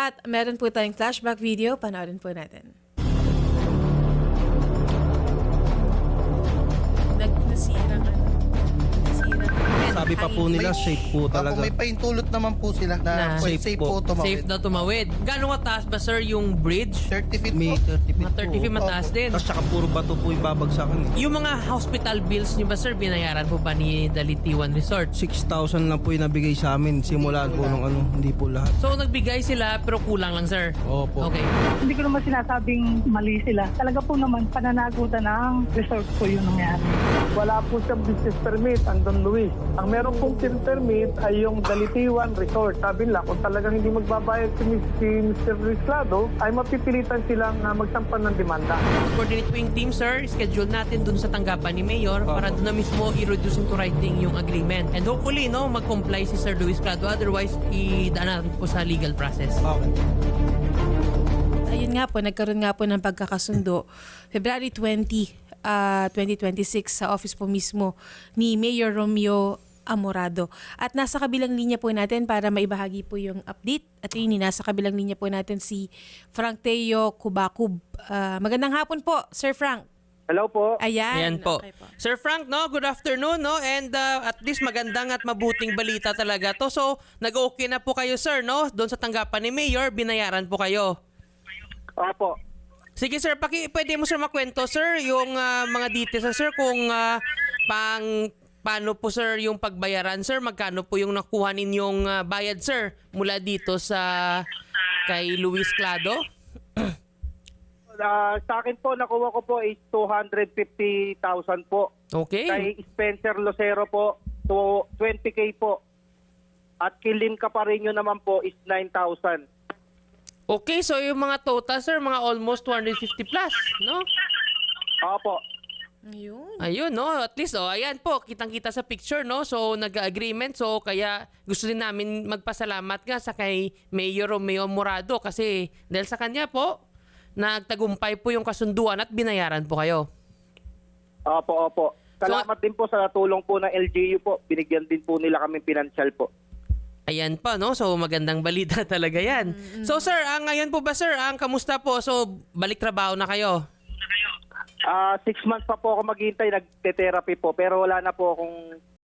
At meron po tayong flashback video. Panoorin po natin. Nasirang Sabi pa po nila, safe po talaga. May pahintulot naman po sila na safe po tumawid. Safe na tumawid. Gano'ng kataas ba, sir, yung bridge? 30 feet May po. 30 feet Mga 30 feet po. mataas din. Tapos saka puro bato po yung babagsakan. Yung mga hospital bills niyo ba, sir, binayaran po ba ni Dalitiwan Resort? 6,000 lang po yung nabigay sa amin. Simula po nung hindi po lahat. So, nagbigay sila pero kulang lang, sir? Opo. Okay. Hindi ko naman sinasabing mali sila. Talaga po naman, pananagutan ng resort po yung nangyari. Wala po siyang business permit, Andon Luis. Ang meron pong permit ay yung Dalitiwan Resort. Sabi nila, kung talagang hindi magbabayad si Mr. Rislado, ay mapipilitan silang magsampan ng demanda. Coordinate po yung team, sir. Schedule natin dun sa tanggapan ni Mayor para dun na mismo i-reduce into writing yung agreement. And hopefully, no, mag-comply si Sir Luis Crado. Otherwise, idaan natin po sa legal process. Okay. Ayun nga po, nagkaroon nga po ng pagkakasundo February 20, 2026 sa office po mismo ni Mayor Romeo Amorado. At nasa kabilang linya po natin para maibahagi po yung update. At yun, nasa kabilang linya po natin si Frank Teo Kubakub. Magandang hapon po, Sir Frank. Hello po. Ayan Ayan. po. Okay po. Sir Frank, no, good afternoon, no? And at least magandang at mabuting balita talaga to. So, nag-okay na po kayo, sir, no? Doon sa tanggapan ni Mayor, binayaran po kayo. Opo. Sige, sir, pwede mo, sir, makwento, sir, yung mga details, sir, kung paano po, sir, yung pagbayaran, sir? Magkano po yung nakuha ninyong bayad, sir, mula dito sa kay Luis Clado? Sa akin po, nakuha ko po is 250,000 po. Okay. Kay Spencer Lucero po, 20K po. At Kilin Caparino naman po is 9,000. Okay, so yung mga total, sir, mga almost 250 plus, no? Opo. Ayun. Ayun, no? At least, ayan po, kitang-kita sa picture, no? So, nag-agreement. So, kaya gusto din namin magpasalamat nga sa kay Mayor Romeo Amorado kasi dahil sa kanya po, nagtagumpay po yung kasunduan at binayaran po kayo. Opo, opo. Salamat din po sa tulong po ng LGU po. Binigyan din po nila kami financial po. Ayan pa, no? So, magandang balita talaga yan. So, sir, ngayon po ba, sir, kamusta po? So, balik trabaho na kayo? 6 months pa po ako maghihintay, nagte-therapy po. Pero wala na po akong